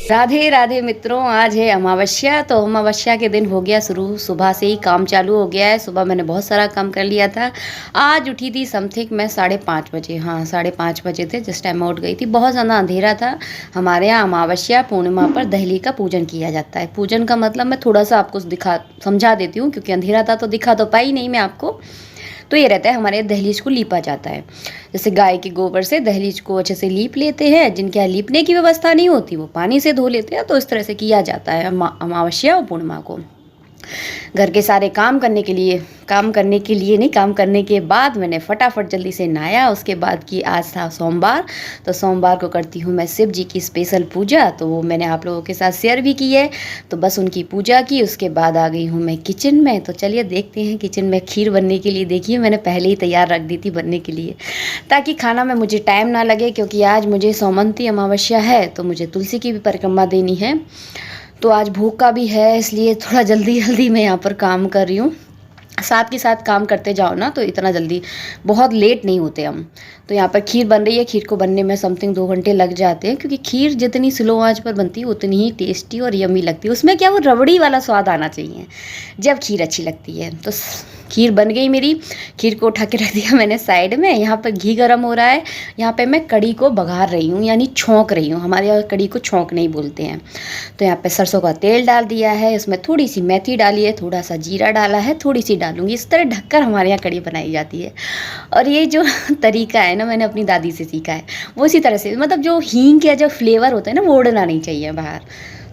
राधे राधे मित्रों, आज है अमावस्या। तो अमावस्या के दिन हो गया शुरू, सुबह से ही काम चालू हो गया है। सुबह मैंने बहुत सारा काम कर लिया था। आज उठी थी समथिंग मैं 5:30 बजे। हाँ, 5:30 बजे थे जिस टाइम मैं उठ गई थी। बहुत ज़्यादा अंधेरा था। हमारे यहाँ अमावस्या पूर्णिमा पर दहली का पूजन किया जाता है। पूजन का मतलब मैं थोड़ा सा आपको समझा देती हूँ, क्योंकि अंधेरा था तो दिखा तो पाई नहीं मैं आपको। तो ये रहता है, हमारे दहलीज को लीपा जाता है। जैसे गाय के गोबर से दहलीज को अच्छे से लीप लेते हैं। जिनके यहाँ लीपने की व्यवस्था नहीं होती वो पानी से धो लेते हैं। तो इस तरह से किया जाता है अमावस्या और पूर्णिमा को। घर के सारे काम करने के लिए नहीं, काम करने के बाद मैंने फटाफट जल्दी से नहाया। उसके बाद की आज था सोमवार, तो सोमवार को करती हूँ मैं शिव जी की स्पेशल पूजा। तो वो मैंने आप लोगों के साथ शेयर भी की है। तो बस उनकी पूजा की, उसके बाद आ गई हूँ मैं किचन में। तो चलिए देखते हैं किचन में खीर बनने के लिए। देखिए मैंने पहले ही तैयार रख दी थी बनने के लिए, ताकि खाना में मुझे टाइम ना लगे, क्योंकि आज मुझे सौमंती अमावस्या है तो मुझे तुलसी की भी परिक्रमा देनी है। तो आज भूख का भी है, इसलिए थोड़ा जल्दी जल्दी मैं यहाँ पर काम कर रही हूँ। साथ के साथ काम करते जाओ ना तो इतना जल्दी बहुत लेट नहीं होते हम। तो यहाँ पर खीर बन रही है। खीर को बनने में समथिंग 2 घंटे लग जाते हैं, क्योंकि खीर जितनी स्लो आंच पर बनती है उतनी ही टेस्टी और यम्मी लगती है। उसमें क्या वो रबड़ी वाला स्वाद आना चाहिए जब खीर अच्छी लगती है। तो खीर बन गई मेरी। खीर को उठा के रख दिया मैंने साइड में। यहाँ पर घी गर्म हो रहा है। यहाँ पे मैं कड़ी को बघार रही हूँ, यानी छौंक रही हूँ। हमारे यहाँ कड़ी को छौंक नहीं बोलते हैं। तो यहाँ पे सरसों का तेल डाल दिया है, उसमें थोड़ी सी मेथी डाली है, थोड़ा सा जीरा डाला है, थोड़ी सी डालूंगी। इस तरह ढककर हमारे यहाँ कड़ी बनाई जाती है। और ये जो तरीका है ना, मैंने अपनी दादी से सीखा है। वो इसी तरह से, मतलब जो हींग का जो फ्लेवर होता है ना, वो उड़ना नहीं चाहिए बाहर।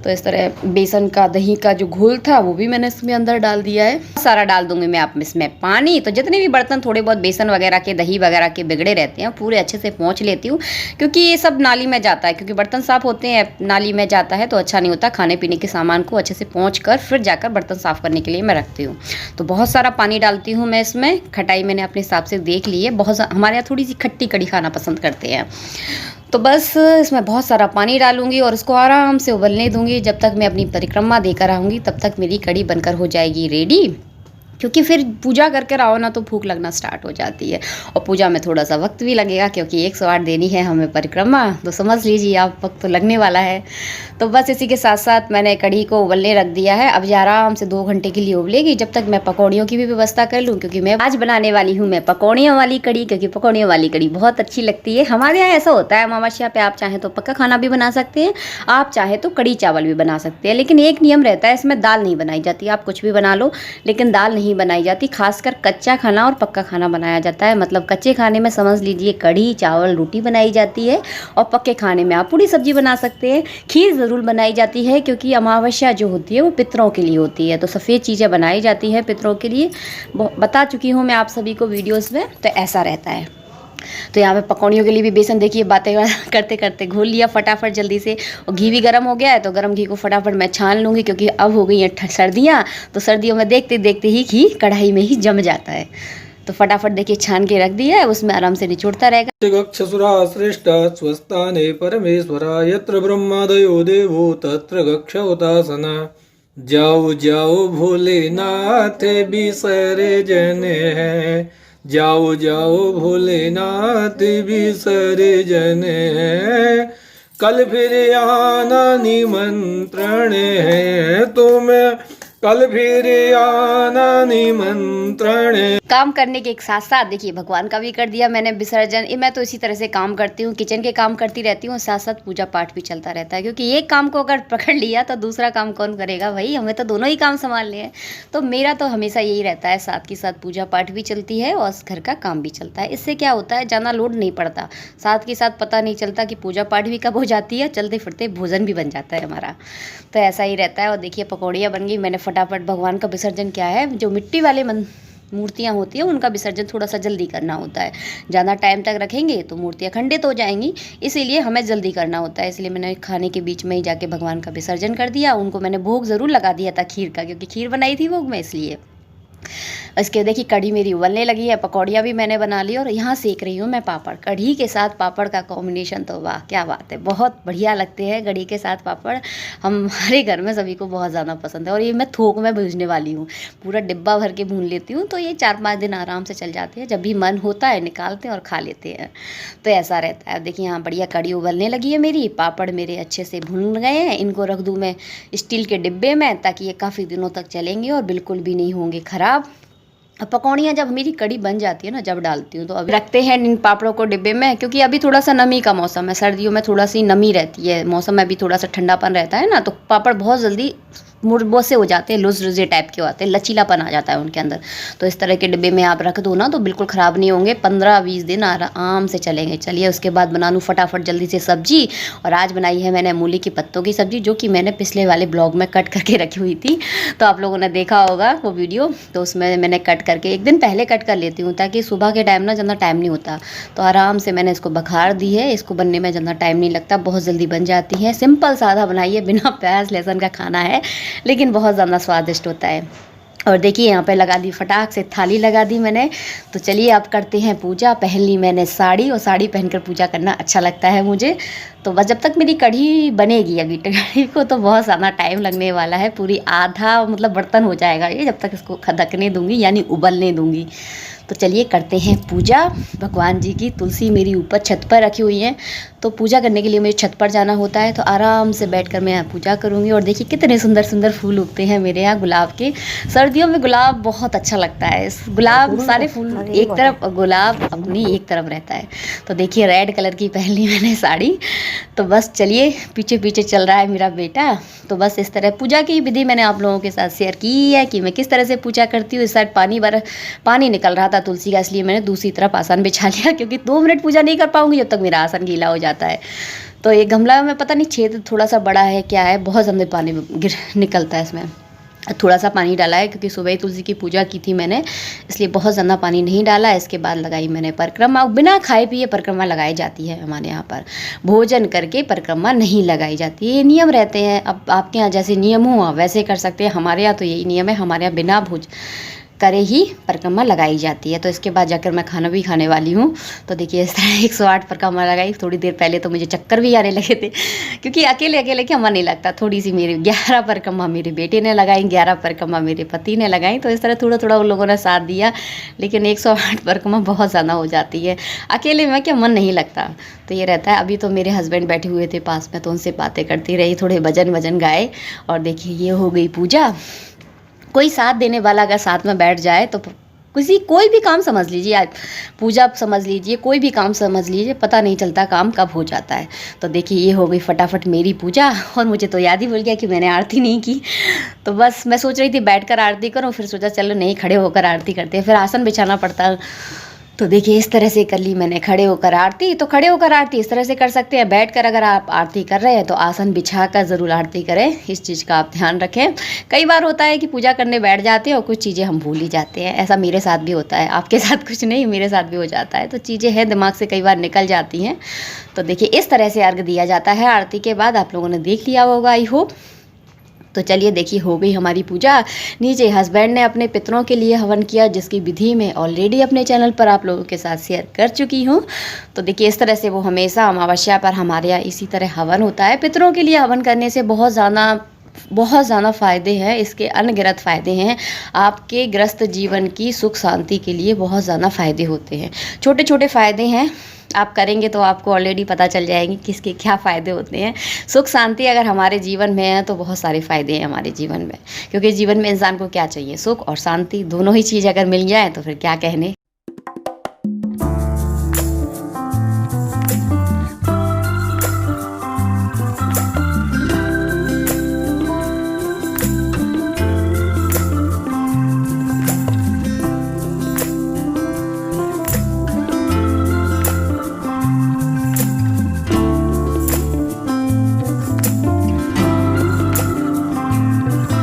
तो इस तरह बेसन का दही का जो घोल था वो भी मैंने इसमें अंदर डाल दिया है। सारा डाल दूंगी मैं आप इसमें पानी। तो जितने भी बर्तन थोड़े बहुत बेसन वगैरह के, दही वगैरह के बिगड़े रहते हैं, पूरे अच्छे से पोंछ लेती हूँ, क्योंकि ये सब नाली में जाता है। क्योंकि बर्तन साफ होते हैं, नाली में जाता है तो अच्छा नहीं होता। खाने पीने के सामान को अच्छे से पोंछ कर फिर जाकर बर्तन साफ करने के लिए मैं रखती हूँ। तो बहुत सारा पानी डालती हूँ मैं इसमें। खटाई मैंने अपने हिसाब से देख ली है। हमारे यहाँ थोड़ी सी खट्टी कड़ी खाना पसंद करते हैं। तो बस इसमें बहुत सारा पानी डालूंगी और इसको आराम से उबलने दूंगी। जब तक मैं अपनी परिक्रमा देकर आऊँगी तब तक मेरी कड़ी बनकर हो जाएगी रेडी। क्योंकि फिर पूजा करके आओ ना तो भूख लगना स्टार्ट हो जाती है। और पूजा में थोड़ा सा वक्त भी लगेगा, क्योंकि 108 देनी है हमें परिक्रमा। तो समझ लीजिए आप, वक्त तो लगने वाला है। तो बस इसी के साथ साथ मैंने कढ़ी को उबलने रख दिया है। अब ये आराम से 2 घंटे के लिए उबलेगी, जब तक मैं पकौड़ियों की भी व्यवस्था कर लूँ। क्योंकि मैं आज बनाने वाली हूँ मैं पकौड़ियों वाली कढ़ी, क्योंकि पकौड़ियों वाली कढ़ी बहुत अच्छी लगती है। हमारे यहाँ ऐसा होता है अमावस्या पे, आप चाहें तो पक्का खाना भी बना सकते हैं, आप चाहे तो कढ़ी चावल भी बना सकते हैं। लेकिन एक नियम रहता है, इसमें दाल नहीं बनाई जाती। आप कुछ भी बना लो लेकिन दाल नहीं बनाई जाती। खासकर कच्चा खाना और पक्का खाना बनाया जाता है। मतलब कच्चे खाने में समझ लीजिए कढ़ी चावल रोटी बनाई जाती है, और पक्के खाने में आप पूरी सब्जी बना सकते हैं। खीर ज़रूर बनाई जाती है, क्योंकि अमावस्या जो होती है वो पितरों के लिए होती है। तो सफ़ेद चीज़ें बनाई जाती हैं पितरों के लिए, बता चुकी हूँ मैं आप सभी को वीडियोज़ में। तो ऐसा रहता है। तो यहाँ पे पकौड़ियों के लिए भी बेसन देखिए बातें करते करते घोल लिया फटाफट जल्दी से। और घी भी गर्म हो गया है, तो गर्म घी को फटाफट मैं छान लूँगी, क्योंकि अब हो गई हैं सर्दियाँ। तो सर्दियों में देखते देखते ही घी कढ़ाई में ही जम जाता है। तो फटाफट देखिए छान के रख दिया है, उसमें आराम से निचोड़ता रहेगा। गक्षसुरा श्रेष्ठ स्वस्थाने परमेश्वरा यत्र ब्रह्मादयो देवो तत्र गक्ष उपासना। जाओ जाओ भोलेनाथ बिसरे जने हैं, जाओ जाओ भोलेनाथ बिसरे जने हैं। कल फिर आना निमंत्रण है तुम्हें, कल फिर आना निमंत्रण है। काम करने के एक साथ साथ देखिए भगवान का भी कर दिया मैंने विसर्जन। मैं तो इसी तरह से काम करती हूँ, किचन के काम करती रहती हूँ, साथ साथ पूजा पाठ भी चलता रहता है। क्योंकि एक काम को अगर पकड़ लिया तो दूसरा काम कौन करेगा भाई, हमें तो दोनों ही काम संभालने हैं। तो मेरा तो हमेशा यही रहता है, साथ के साथ पूजा पाठ भी चलती है और घर का काम भी चलता है। इससे क्या होता है, ज़्यादा लोड नहीं पड़ता। साथ के साथ पता नहीं चलता कि पूजा पाठ भी कब हो जाती है, चलते फिरते भोजन भी बन जाता है हमारा। तो ऐसा ही रहता है। और देखिए पकौड़ियाँ बन गई। मैंने फटाफट भगवान का विसर्जन क्या है, जो मिट्टी वाले मूर्तियाँ होती हैं उनका विसर्जन थोड़ा सा जल्दी करना होता है। ज़्यादा टाइम तक रखेंगे तो मूर्तियाँ खंडित हो जाएंगी, इसीलिए हमें जल्दी करना होता है। इसलिए मैंने खाने के बीच में ही जाके भगवान का विसर्जन कर दिया। उनको मैंने भोग ज़रूर लगा दिया था खीर का, क्योंकि खीर बनाई थी भोग में, इसलिए। इसके देखिए कढ़ी मेरी उबलने लगी है, पकौड़ियाँ भी मैंने बना ली और यहाँ सेक रही हूँ मैं पापड़। कढ़ी के साथ पापड़ का कॉम्बिनेशन तो वाह क्या बात है, बहुत बढ़िया लगते हैं कढ़ी के साथ पापड़। हमारे घर में सभी को बहुत ज़्यादा पसंद है और ये मैं थोक में भूजने वाली हूँ, पूरा डिब्बा भर के भून लेती हूँ, तो ये 4-5 दिन आराम से चल जाते हैं। जब भी मन होता है निकालते हैं और खा लेते हैं, तो ऐसा रहता है। देखिए यहाँ बढ़िया कढ़ी उबलने लगी है मेरी, पापड़ मेरे अच्छे से भून गए हैं। इनको रख दूँ मैं स्टील के डिब्बे में ताकि ये काफ़ी दिनों तक चलेंगे और बिल्कुल भी नहीं होंगे ख़राब। अब पकौड़ियाँ जब मेरी कढ़ी बन जाती है ना, जब डालती हूँ तो अभी रखते हैं इन पापड़ों को डिब्बे में, क्योंकि अभी थोड़ा सा नमी का मौसम है। सर्दियों में थोड़ा सी नमी रहती है, मौसम में अभी थोड़ा सा ठंडापन रहता है ना, तो पापड़ बहुत जल्दी मुरबो से हो जाते हैं, लूज लूजे टाइप के होते हैं, लचीलापन आ जाता है उनके अंदर। तो इस तरह के डिब्बे में आप रख दो ना तो बिल्कुल ख़राब नहीं होंगे, 15-20 दिन आराम से चलेंगे। चलिए उसके बाद बना लूँ फटाफट जल्दी से सब्जी। और आज बनाई है मैंने मूली के पत्तों की सब्ज़ी, जो कि मैंने पिछले वाले ब्लॉग में कट करके रखी हुई थी, तो आप लोगों ने देखा होगा वो वीडियो। तो उसमें मैंने कट करके एक दिन पहले कट कर लेती हूँ, ताकि सुबह के टाइम ना ज़्यादा टाइम नहीं होता, तो आराम से मैंने इसको बघार दी है। इसको बनने में ज़्यादा टाइम नहीं लगता, बहुत जल्दी बन जाती है। सिंपल सादा बनाइए, बिना प्याज लहसुन का खाना है, लेकिन बहुत ज़्यादा स्वादिष्ट होता है। और देखिए यहाँ पे लगा दी फटाक से थाली लगा दी मैंने। तो चलिए अब करते हैं पूजा। पहन ली मैंने साड़ी, और साड़ी पहनकर पूजा करना अच्छा लगता है मुझे। तो बस जब तक मेरी कढ़ी बनेगी, अभी कढ़ी को तो बहुत ज़्यादा टाइम लगने वाला है, पूरी आधा मतलब बर्तन हो जाएगा ये, जब तक इसको खदकने दूंगी यानी उबलने दूंगी। तो चलिए करते हैं पूजा भगवान जी की। तुलसी मेरी ऊपर छत पर रखी हुई है, तो पूजा करने के लिए मुझे छत पर जाना होता है, तो आराम से बैठकर मैं यहाँ पूजा करूँगी। और देखिए कितने सुंदर सुंदर फूल उगते हैं मेरे यहाँ गुलाब के। सर्दियों में गुलाब बहुत अच्छा लगता है, गुलाब सारे फूल एक तरफ, गुलाब अपनी एक तरफ रहता है। तो देखिए रेड कलर की पहन ली मैंने साड़ी। तो बस चलिए, पीछे पीछे चल रहा है मेरा बेटा। तो बस इस तरह पूजा की विधि मैंने आप लोगों के साथ शेयर की है कि मैं किस तरह से पूजा करती हूँ। इस साइड पानी निकल रहा था तुलसी का, इसलिए मैंने दूसरी तरफ आसन बिछा लिया, क्योंकि 2 मिनट पूजा नहीं कर पाऊंगी जब तक मेरा आसन गीला हो जाता है। तो ये गमला में पता नहीं छेद थोड़ा सा बड़ा है क्या है, बहुत ज़्यादा पानी निकलता है इसमें। थोड़ा सा पानी डाला है, क्योंकि सुबह ही तुलसी की पूजा की थी मैंने, इसलिए बहुत ज़्यादा पानी नहीं डाला। इसके बाद लगाई मैंने परिक्रमा। बिना खाए पिए परिक्रमा लगाई जाती है हमारे यहाँ पर, भोजन करके परिक्रमा नहीं लगाई जाती है, ये नियम रहते हैं। अब आपके यहाँ जैसे नियम हो आप वैसे कर सकते हैं, हमारे यहाँ तो यही नियम है, हमारे यहाँ बिना भोज करे ही परिक्रमा लगाई जाती है। तो इसके बाद जाकर मैं खाना भी खाने वाली हूँ। तो देखिए इस तरह 108 परिक्रमा लगाई। थोड़ी देर पहले तो मुझे चक्कर भी आने लगे थे, क्योंकि अकेले अकेले क्या मन नहीं लगता। थोड़ी सी मेरी 11 परिक्रमा मेरे बेटे ने लगाई, 11 परिक्रमा मेरे पति ने लगाई। तो इस तरह थोड़ा थोड़ा उन लोगों ने साथ दिया, लेकिन 108 परिक्रमा बहुत ज़्यादा हो जाती है, अकेले में क्या मन नहीं लगता। तो ये रहता है। अभी तो मेरे हस्बैंड बैठे हुए थे पास में, तो उनसे बातें करती रही, थोड़े भजन गाए। और देखिए ये हो गई पूजा। कोई साथ देने वाला अगर साथ में बैठ जाए तो कोई भी काम समझ लीजिए, आप पूजा समझ लीजिए, कोई भी काम समझ लीजिए, पता नहीं चलता काम कब हो जाता है। तो देखिए ये हो गई फटाफट मेरी पूजा। और मुझे तो याद ही भूल गया कि मैंने आरती नहीं की। तो बस मैं सोच रही थी बैठकर आरती करूं, फिर सोचा चलो नहीं खड़े होकर आरती करते हैं, फिर आसन बिछाना पड़ता। तो देखिए इस तरह से कर ली मैंने खड़े होकर आरती। तो खड़े होकर आरती इस तरह से कर सकते हैं, बैठकर अगर आप आरती कर रहे हैं तो आसन बिछाकर ज़रूर आरती करें, इस चीज़ का आप ध्यान रखें। कई बार होता है कि पूजा करने बैठ जाते हैं और कुछ चीज़ें हम भूल ही जाते हैं, ऐसा मेरे साथ भी होता है, आपके साथ कुछ नहीं मेरे साथ भी हो जाता है। तो चीज़ें हैं दिमाग से कई बार निकल जाती हैं। तो देखिए इस तरह से अर्घ दिया जाता है आरती के बाद, आप लोगों ने देख लिया होगा आई होप। तो चलिए देखिए हो गई हमारी पूजा। नीचे हस्बैंड ने अपने पितरों के लिए हवन किया, जिसकी विधि मैं ऑलरेडी अपने चैनल पर आप लोगों के साथ शेयर कर चुकी हूँ। तो देखिए इस तरह से वो हमेशा अमावस्या पर हमारे यहाँ इसी तरह हवन होता है। पितरों के लिए हवन करने से बहुत ज़्यादा फ़ायदे हैं, इसके अनगिनत फ़ायदे हैं। आपके ग्रस्त जीवन की सुख शांति के लिए बहुत ज़्यादा फ़ायदे होते हैं, छोटे छोटे फ़ायदे हैं। आप करेंगे तो आपको ऑलरेडी पता चल जाएंगे किसके क्या फ़ायदे होते हैं। सुख शांति अगर हमारे जीवन में है तो बहुत सारे फ़ायदे हैं हमारे जीवन में, क्योंकि जीवन में इंसान को क्या चाहिए, सुख और शांति, दोनों ही चीज़ अगर मिल जाए तो फिर क्या कहने।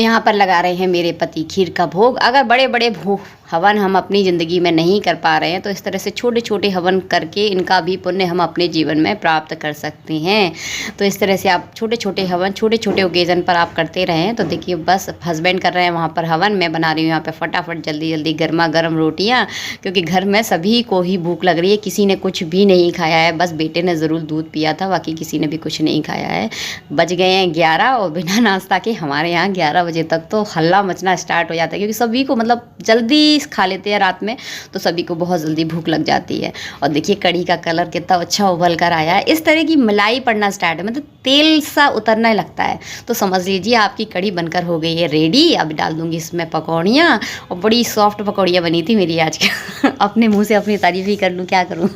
यहाँ पर लगा रहे हैं मेरे पति खीर का भोग। अगर बड़े बड़े भोग हवन हम अपनी ज़िंदगी में नहीं कर पा रहे हैं, तो इस तरह से छोटे छोटे हवन करके इनका भी पुण्य हम अपने जीवन में प्राप्त कर सकते हैं। तो इस तरह से आप छोटे छोटे हवन छोटे छोटे ओकेज़न पर आप करते रहें। तो देखिए बस हस्बैंड कर रहे हैं वहाँ पर हवन, मैं बना रही हूँ यहाँ पे फटाफट जल्दी जल्दी गर्मा गर्म रोटियाँ, क्योंकि घर में सभी को ही भूख लग रही है। किसी ने कुछ भी नहीं खाया है, बस बेटे ने ज़रूर दूध पिया था, बाकी किसी ने भी कुछ नहीं खाया है। बज गए हैं 11 और बिना नाश्ता के हमारे यहाँ 11 बजे तक तो हल्ला मचना स्टार्ट हो जाता है, क्योंकि सभी को मतलब जल्दी खा लेते हैं रात में, तो सभी को बहुत जल्दी भूख लग जाती है। और देखिए कढ़ी का कलर कितना अच्छा उबल कर आया है, इस तरह की मलाई पड़ना स्टार्ट है, मतलब तेल सा उतरने लगता है, तो समझ लीजिए आपकी कढ़ी बनकर हो गई है रेडी। अब डाल दूंगी इसमें पकौड़ियाँ, और बड़ी सॉफ्ट पकौड़ियाँ बनी थी मेरी आज की अपने मुँह से अपनी तारीफ ही कर लूँ, क्या करूँ।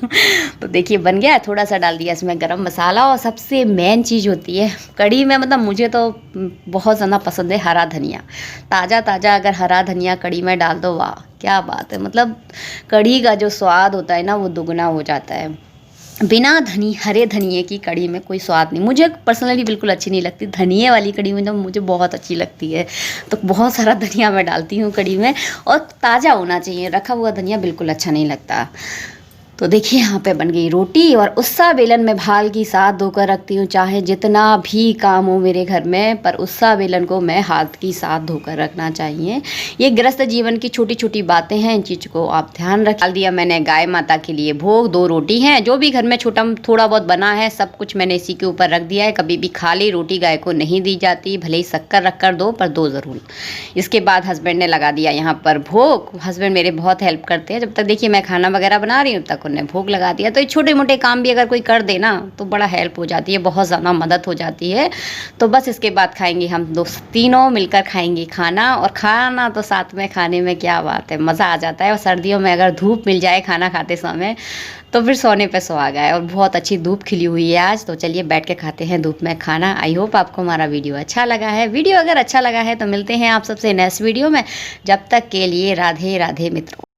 तो देखिए बन गया, थोड़ा सा डाल दिया इसमें गरम मसाला, और सबसे मेन चीज़ होती है कढ़ी में, मतलब मुझे तो बहुत ज़्यादा पसंद है हरा धनिया। ताज़ा ताज़ा अगर हरा धनिया कढ़ी में डाल दो, वाह क्या बात है, मतलब कढ़ी का जो स्वाद होता है ना वो दुगना हो जाता है। बिना हरे धनिए की कढ़ी में कोई स्वाद नहीं, मुझे पर्सनली बिल्कुल अच्छी नहीं लगती। धनिए वाली कढ़ी में जब मुझे बहुत अच्छी लगती है, तो बहुत सारा धनिया मैं डालती हूँ कढ़ी में, और ताज़ा होना चाहिए, रखा हुआ धनिया बिल्कुल अच्छा नहीं लगता। तो देखिए यहाँ पे बन गई रोटी, और उस्सा बेलन में भाल की साथ धोकर रखती हूँ, चाहे जितना भी काम हो मेरे घर में, पर उस्सा बेलन को मैं हाथ की साथ धोकर रखना चाहिए। ये गृहस्थ जीवन की छोटी छोटी बातें हैं, इन चीज़ को आप ध्यान रख। डाल दिया मैंने गाय माता के लिए भोग, 2 रोटी हैं, जो भी घर में छोटा थोड़ा बहुत बना है सब कुछ मैंने इसी के ऊपर रख दिया है। कभी भी खाली रोटी गाय को नहीं दी जाती, भले ही शक्कर रख कर दो, पर 2 ज़रूर। इसके बाद हस्बैंड ने लगा दिया यहाँ पर भोग। हस्बैंड मेरे बहुत हेल्प करते हैं, जब तक देखिए मैं खाना वगैरह बना रही हूँ तक उन्हें भोग लगा दिया। तो ये छोटे मोटे काम भी अगर कोई कर दे ना तो बड़ा हेल्प हो जाती है, बहुत ज़्यादा मदद हो जाती है। तो बस इसके बाद खाएंगे हम तीनों मिलकर खाएंगे खाना, और खाना तो साथ में खाने में क्या बात है, मज़ा आ जाता है। और सर्दियों में अगर धूप मिल जाए खाना खाते समय तो फिर सोने पे सुहागा है, और बहुत अच्छी धूप खिली हुई है आज। तो चलिए बैठ के खाते हैं धूप में खाना। आई होप आपको हमारा वीडियो अच्छा लगा है। वीडियो अगर अच्छा लगा है तो मिलते हैं आप सबसे नेक्स्ट वीडियो में। जब तक के लिए राधे राधे मित्रों।